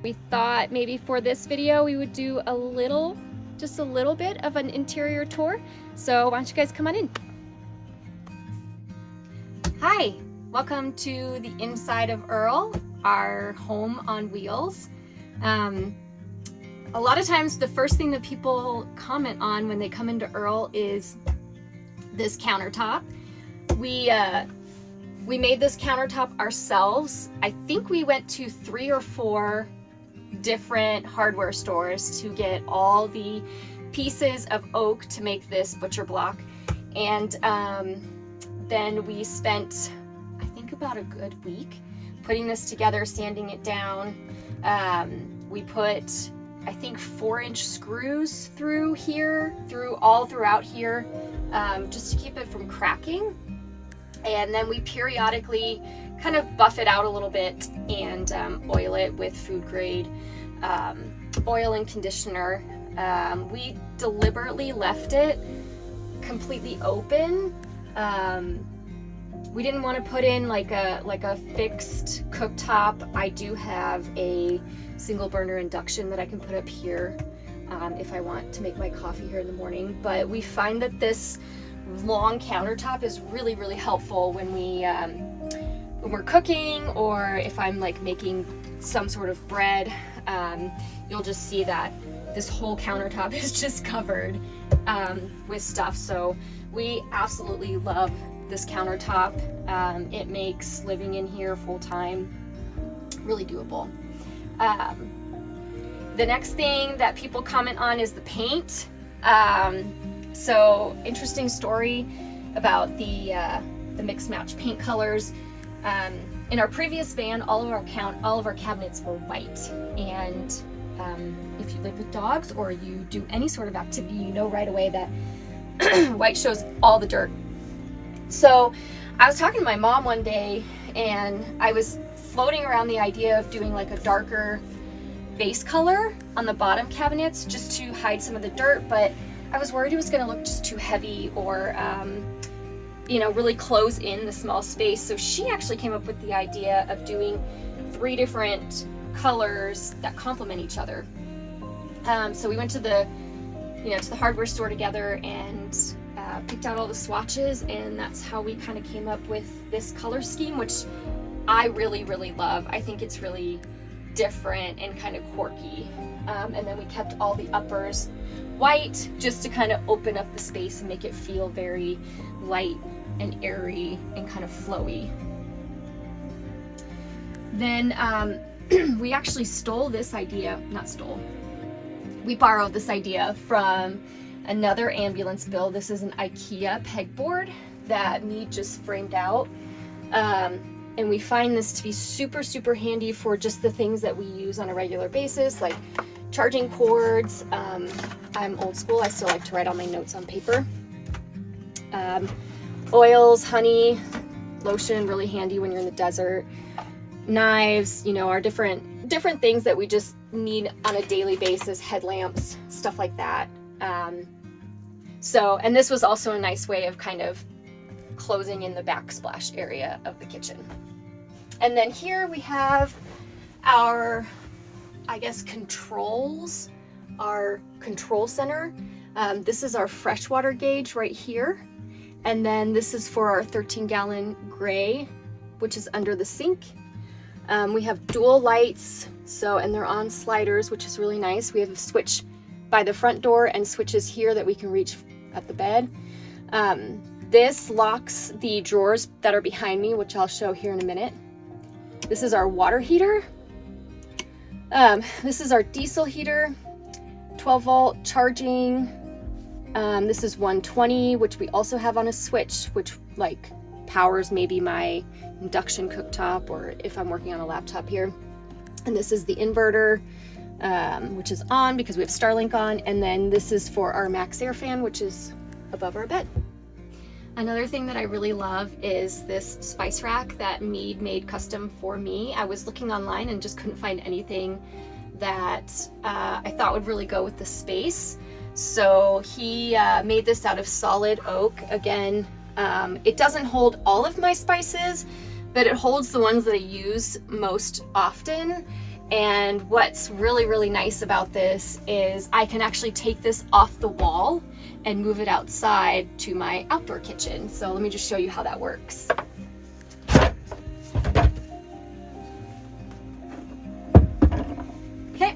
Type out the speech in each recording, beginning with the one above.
We thought maybe for this video we would do just a little bit of an interior tour. So why don't you guys come on in? Hi, welcome to the inside of Earl, our home on wheels. A lot of times the first thing that people comment on when they come into Earl is this countertop. We made this countertop ourselves. I think we went to 3 or 4 different hardware stores to get all the pieces of oak to make this butcher block. And then we spent, I think, about a good week putting this together, sanding it down. We put, I think, 4-inch screws through here, all throughout here, just to keep it from cracking. And then we periodically kind of buff it out a little bit and oil it with food grade oil and conditioner. We deliberately left it completely open. We didn't want to put in like a fixed cooktop. I do have a single burner induction that I can put up here if I want to make my coffee here in the morning. But we find that this long countertop is really, really helpful when we're cooking, or if I'm like making some sort of bread. You'll just see that this whole countertop is just covered with stuff. So we absolutely love this countertop. It makes living in here full-time really doable. The next thing that people comment on is the paint. So interesting story about the mix match paint colors. In our previous van, all of our cabinets were white, and if you live with dogs or you do any sort of activity, you know right away that white shows all the dirt. So I was talking to my mom one day, and I was floating around the idea of doing like a darker base color on the bottom cabinets just to hide some of the dirt, but I was worried it was going to look just too heavy or really close in the small space. So she actually came up with the idea of doing 3 different colors that complement each other. So we went to the hardware store together and picked out all the swatches, and that's how we kind of came up with this color scheme, which I really, really love. I think it's really different and kind of quirky. And then we kept all the uppers white just to kind of open up the space and make it feel very light and airy and kind of flowy. Then we actually we borrowed this idea from another ambulance build. This is an IKEA pegboard that Mead just framed out. And we find this to be super, super handy for just the things that we use on a regular basis, like charging cords. I'm old school, I still like to write all my notes on paper. Oils, honey, lotion, really handy when you're in the desert. Knives, our different things that we just need on a daily basis, headlamps, stuff like that. And this was also a nice way of kind of closing in the backsplash area of the kitchen. And then here we have our, controls, our control center. This is our freshwater gauge right here. And then this is for our 13-gallon gray, which is under the sink. We have dual lights, and they're on sliders, which is really nice. We have a switch by the front door and switches here that we can reach at the bed. This locks the drawers that are behind me, which I'll show here in a minute. This is our water heater. This is our diesel heater, 12-volt charging. This is 120, which we also have on a switch, which powers maybe my induction cooktop or if I'm working on a laptop here. And this is the inverter, which is on because we have Starlink on. And then this is for our Max Air fan, which is above our bed. Another thing that I really love is this spice rack that Mead made custom for me. I was looking online and just couldn't find anything that I thought would really go with the space. So he made this out of solid oak. Again, it doesn't hold all of my spices, but it holds the ones that I use most often. And what's really, really nice about this is I can actually take this off the wall and move it outside to my outdoor kitchen. So let me just show you how that works. Okay,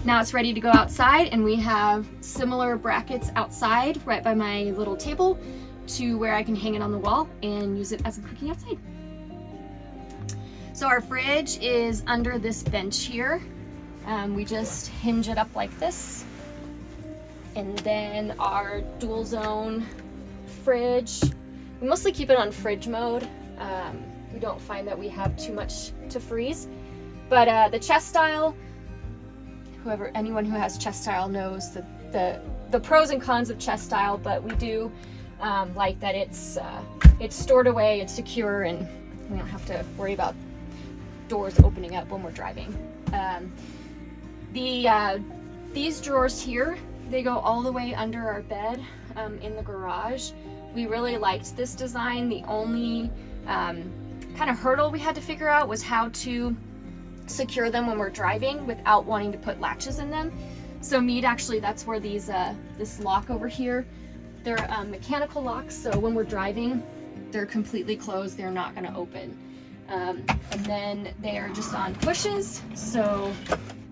now it's ready to go outside, and we have similar brackets outside right by my little table to where I can hang it on the wall and use it as I'm cooking outside. So our fridge is under this bench here. We just hinge it up like this. And then our dual zone fridge, we mostly keep it on fridge mode. We don't find that we have too much to freeze. But the chest style, anyone who has chest style knows the pros and cons of chest style, but we do like that it's stored away, it's secure, and we don't have to worry about doors opening up when we're driving. These drawers here, they go all the way under our bed in the garage. We really liked this design. The only kind of hurdle we had to figure out was how to secure them when we're driving without wanting to put latches in them. So Mead, actually, that's where these this lock over here, they're mechanical locks, so when we're driving, they're completely closed, they're not going to open. And then they are just on pushes, so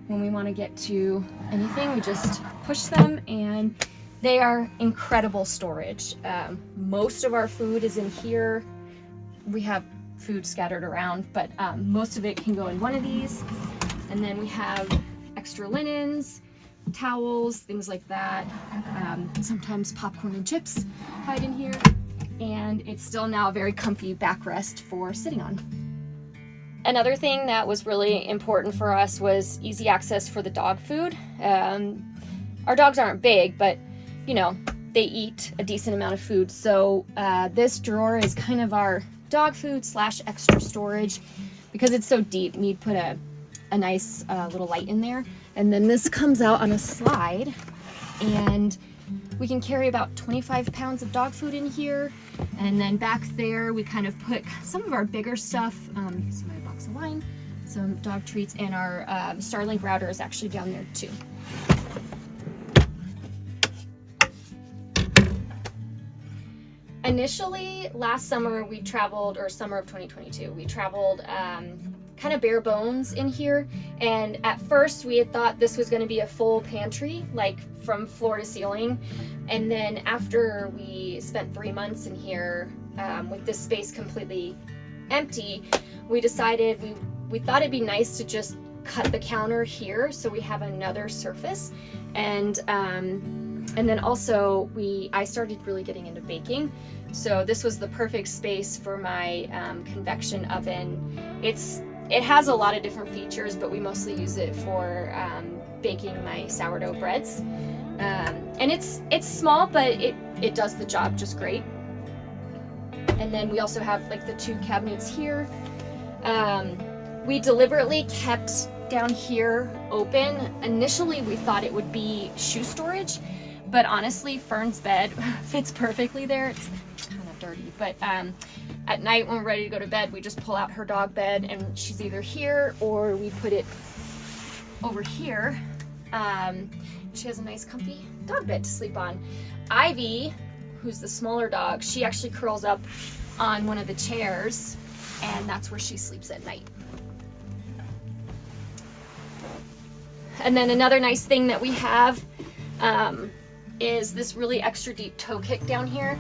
when we want to get to anything, we just push them, and they are incredible storage. Most of our food is in here. We have food scattered around, but most of it can go in one of these. And then we have extra linens, towels, things like that. Sometimes popcorn and chips hide in here. And it's still now a very comfy backrest for sitting on. Another thing that was really important for us was easy access for the dog food. Our dogs aren't big, but you know, they eat a decent amount of food. So this drawer is kind of our dog food / extra storage. Because it's so deep, Mead put a nice little light in there. And then this comes out on a slide, and we can carry about 25 pounds of dog food in here. And then back there, we kind of put some of our bigger stuff. You can see my box of wine, some dog treats, and our Starlink router is actually down there too. Initially, last summer we traveled, or summer of 2022, we traveled kind of bare bones in here. And at first we had thought this was going to be a full pantry, like from floor to ceiling. And then after we spent 3 months in here with this space completely empty, we decided we thought it'd be nice to just cut the counter here so we have another surface. And then also I started really getting into baking. So this was the perfect space for my convection oven. It has a lot of different features, but we mostly use it for baking my sourdough breads. And it's small, but it does the job just great. And then we also have like the 2 cabinets here. We deliberately kept down here open. Initially, we thought it would be shoe storage, but honestly, Fern's bed fits perfectly there. It's kind of dirty, but at night when we're ready to go to bed, we just pull out her dog bed, and she's either here or we put it over here. She has a nice comfy dog bed to sleep on. Ivy, who's the smaller dog, she actually curls up on one of the chairs, and that's where she sleeps at night. And then another nice thing that we have is this really extra deep toe kick down here.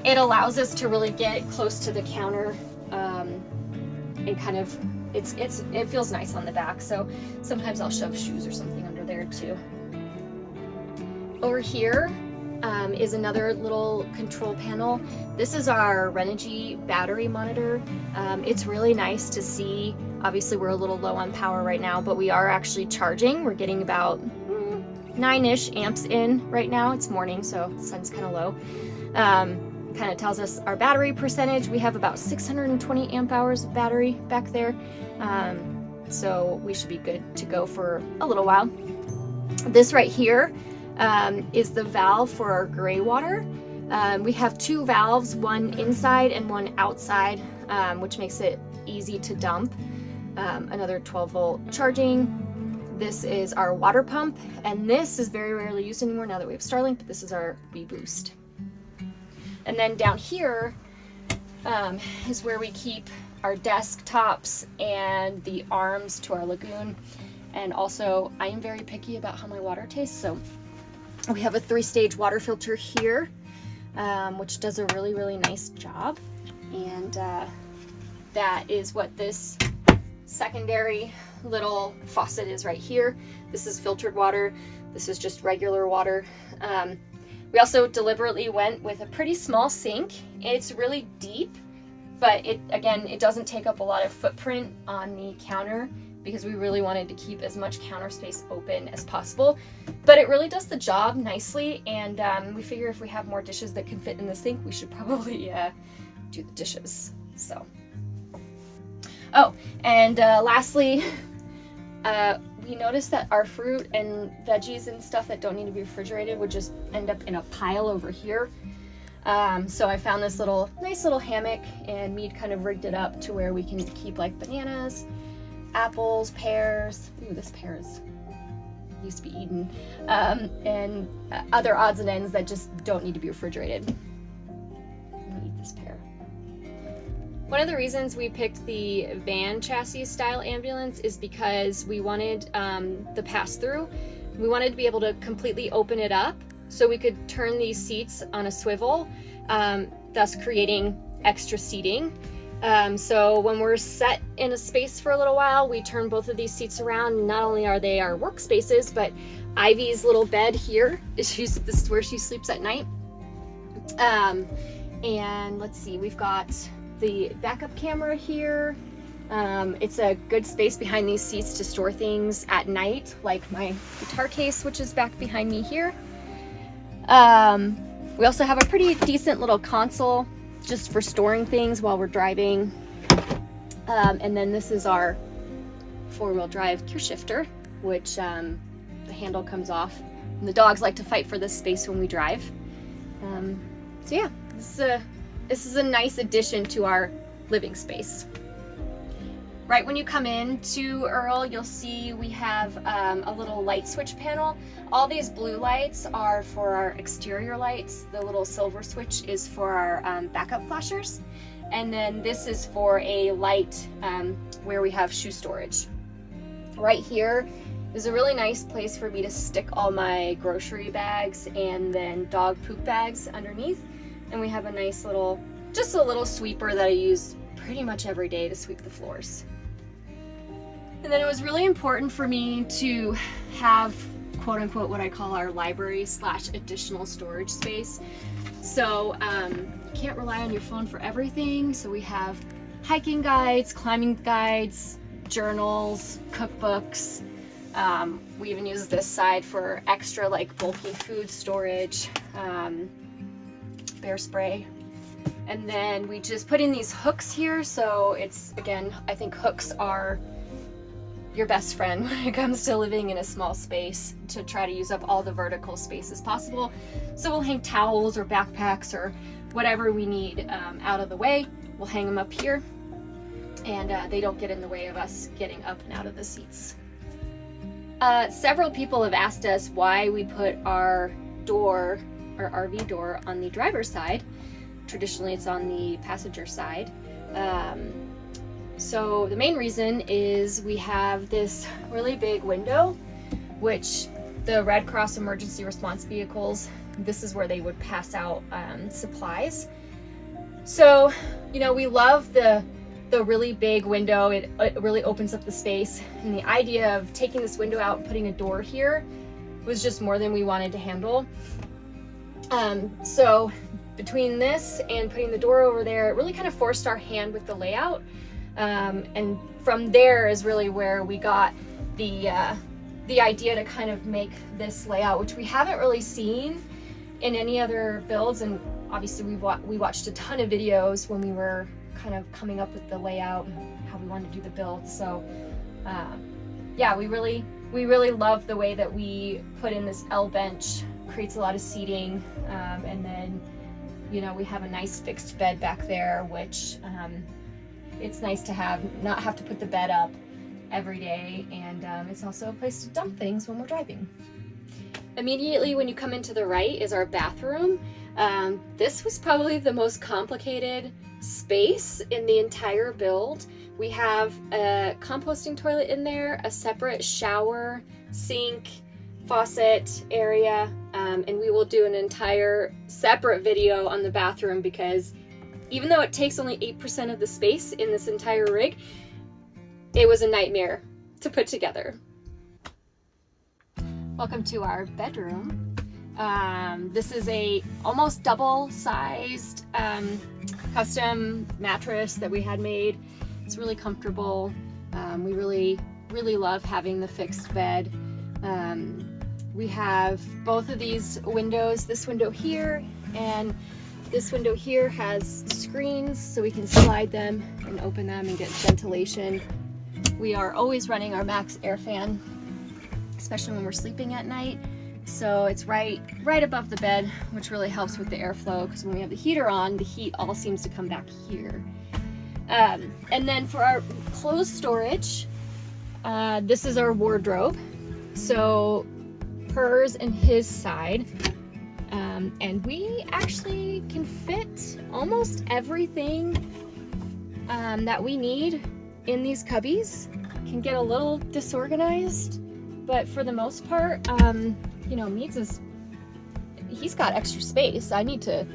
It allows us to really get close to the counter and kind of, it feels nice on the back. So sometimes I'll shove shoes or something under there too. Over here is another little control panel. This is our Renogy battery monitor. It's really nice to see. Obviously we're a little low on power right now, but we are actually charging. We're getting about 9-ish amps in right now. It's morning, so the sun's kind of low. Kind of tells us our battery percentage. We have about 620 amp hours of battery back there. So we should be good to go for a little while. This right here is the valve for our gray water. We have 2 valves, one inside and one outside, which makes it easy to dump. another 12-volt charging. This is our water pump, and this is very rarely used anymore now that we have Starlink, but this is our V-Boost. And then down here is where we keep our desktops and the arms to our lagoon. And also, I am very picky about how my water tastes, so we have a 3-stage water filter here, which does a really, really nice job. And that is what this secondary little faucet is right here. This is filtered water. This is just regular water. We also deliberately went with a pretty small sink. It's really deep, but it doesn't take up a lot of footprint on the counter because we really wanted to keep as much counter space open as possible. But it really does the job nicely, and we figure if we have more dishes that can fit in the sink, we should probably do the dishes. So, oh, and lastly, we noticed that our fruit and veggies and stuff that don't need to be refrigerated would just end up in a pile over here. So I found this nice little hammock, and Mead kind of rigged it up to where we can keep like bananas, apples, pears. Ooh, this pear used to be eaten, and other odds and ends that just don't need to be refrigerated. I'm gonna eat this pear. One of the reasons we picked the van chassis style ambulance is because we wanted the pass-through. We wanted to be able to completely open it up so we could turn these seats on a swivel, thus creating extra seating. So when we're set in a space for a little while, we turn both of these seats around. Not only are they our workspaces, but Ivy's little bed here, this is where she sleeps at night. And let's see, we've got the backup camera here. It's a good space behind these seats to store things at night, like my guitar case, which is back behind me here. We also have a pretty decent little console just for storing things while we're driving. And then this is our 4-wheel drive gear shifter, which the handle comes off. And the dogs like to fight for this space when we drive. So yeah, this is a nice addition to our living space. Right when you come in to Earl, you'll see we have a little light switch panel. All these blue lights are for our exterior lights. The little silver switch is for our backup flashers. And then this is for a light where we have shoe storage. Right here is a really nice place for me to stick all my grocery bags and then dog poop bags underneath. And we have a nice little, just a little sweeper that I use pretty much every day to sweep the floors. And then it was really important for me to have quote unquote what I call our library / additional storage space. So you can't rely on your phone for everything. So we have hiking guides, climbing guides, journals, cookbooks. We even use this side for extra like bulky food storage, bear spray. And then we just put in these hooks here. So it's, again, I think hooks are your best friend when it comes to living in a small space, to try to use up all the vertical space as possible. So we'll hang towels or backpacks or whatever we need out of the way. We'll hang them up here, and they don't get in the way of us getting up and out of the seats. Several people have asked us why we put our door, our RV door, on the driver's side. Traditionally it's on the passenger side. So the main reason is we have this really big window, which the Red Cross emergency response vehicles, this is where they would pass out supplies. So, you know, we love the really big window. It really opens up the space. And the idea of taking this window out and putting a door here was just more than we wanted to handle. So between this and putting the door over there, it really kind of forced our hand with the layout. And from there is really where we got the idea to kind of make this layout, which we haven't really seen in any other builds. And obviously we watched a ton of videos when we were kind of coming up with the layout and how we wanted to do the build. So yeah, we really love the way that we put in this L bench. Creates a lot of seating, and then, you know, we have a nice fixed bed back there, which it's nice to not have to put the bed up every day, and it's also a place to dump things when we're driving. Immediately when you come into the right is our bathroom. This was probably the most complicated space in the entire build. We have a composting toilet in there, a separate shower, sink, faucet area, and we will do an entire separate video on the bathroom because even though it takes only 8% of the space in this entire rig, it was a nightmare to put together. Welcome to our bedroom. This is a almost double-sized custom mattress that we had made. It's really comfortable. We really love having the fixed bed. We have both of these windows. This window here and this window here has screens so we can slide them and open them and get ventilation. We are always running our max air fan, especially when we're sleeping at night. So it's right above the bed, which really helps with the airflow because when we have the heater on, the heat all seems to come back here. And then for our clothes storage, this is our wardrobe. So hers and his side. And we actually can fit almost everything that we need in these cubbies. Can get a little disorganized, but for the most part, you know, he's got extra space. I need to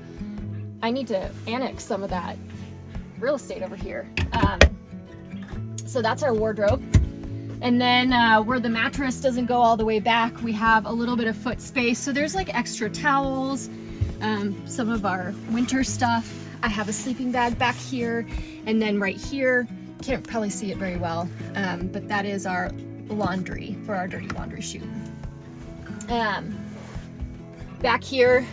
annex some of that real estate over here. So that's our wardrobe. And then where the mattress doesn't go all the way back, we have a little bit of foot space. So there's like extra towels, some of our winter stuff. I have a sleeping bag back here. And then right here, can't probably see it very well, but that is our laundry for our dirty laundry chute. Back here,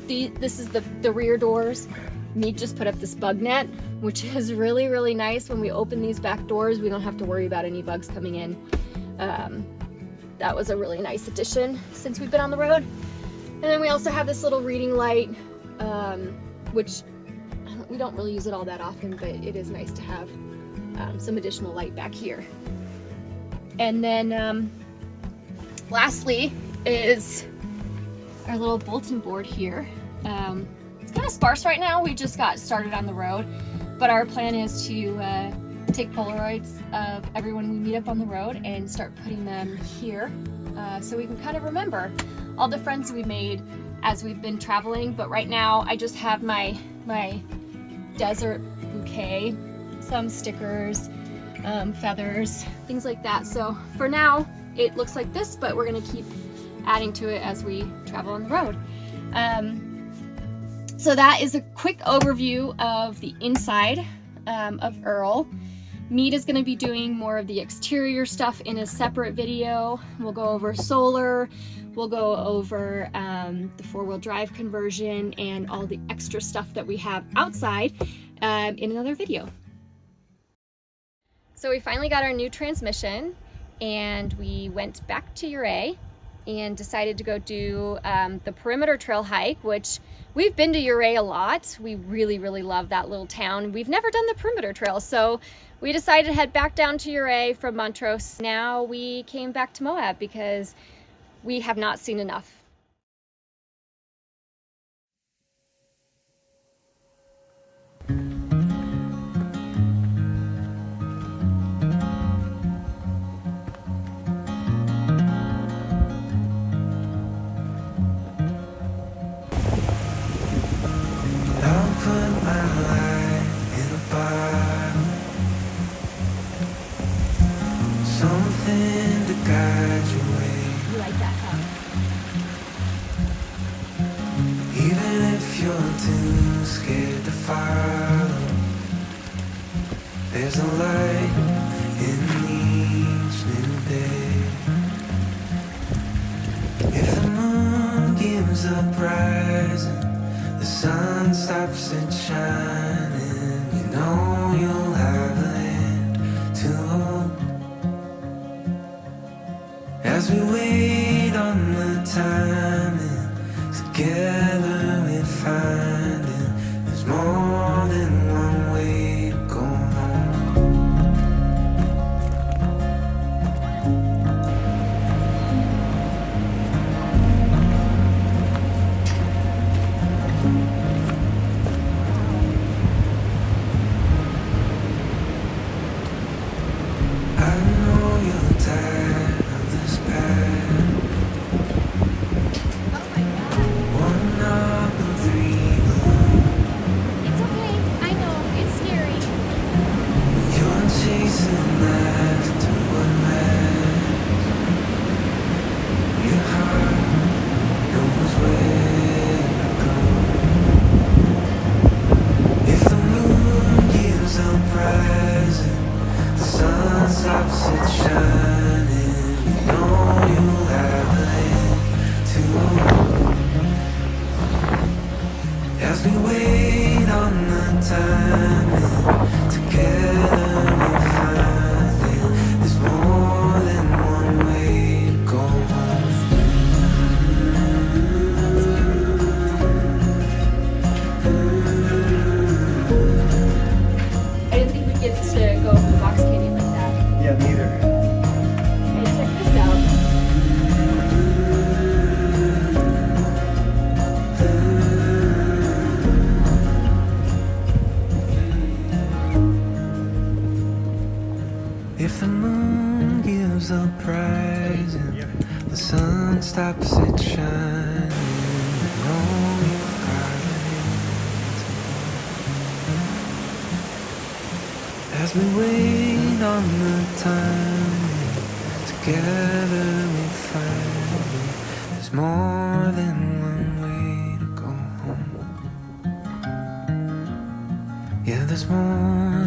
this is the rear doors. Me just put up this bug net, which is really nice. When we open these back doors, we don't have to worry about any bugs coming in. That was a really nice addition since we've been on the road. And then we also have this little reading light, which we don't really use it all that often, but it is nice to have some additional light back here. And then lastly is our little bulletin board here. It's kind of sparse right now. We just got started on the road, but our plan is to take Polaroids of everyone we meet up on the road and start putting them here so we can kind of remember all the friends we made as we've been traveling. But right now I just have my desert bouquet, some stickers, feathers, things like that. So for now it looks like this, but we're gonna keep adding to it as we travel on the road. So that is a quick overview of the inside of Earl. Mead is going to be doing more of the exterior stuff in a separate video. We'll go over solar, we'll go over the four-wheel drive conversion and all the extra stuff that we have outside in another video. So we finally got our new transmission and we went back to Ouray and decided to go do the Perimeter Trail hike, which we've been to Ouray a lot. We really love that little town. We've never done the Perimeter Trail, so we decided to head back down to Ouray from Montrose. Now we came back to Moab because we have not seen enough. There's a light in each new day. If the moon gives up rising, the sun stops it shining, you know you'll have a hand to hold. As we wait on the timing, together we find it. There's more than one way to go home. side of this path. Oh my god. One up and three below. It's okay. I know. It's scary. You're chasing after what matters. Your heart knows where to go. If the moon gives up rising, the sun stops it shining. You know you'll have a hand to hold. As we wait on the timing, together we'll find it. There's more than one way to go home. I didn't think we'd get to go over the Box Canyon like that. Yeah, neither. Hey, check this out. If the moon gives up rising, the sun stops it shining. You know you've got a hand to hold. As we wait on the timing, together we find it. There's more than one way to go home. Yeah, there's more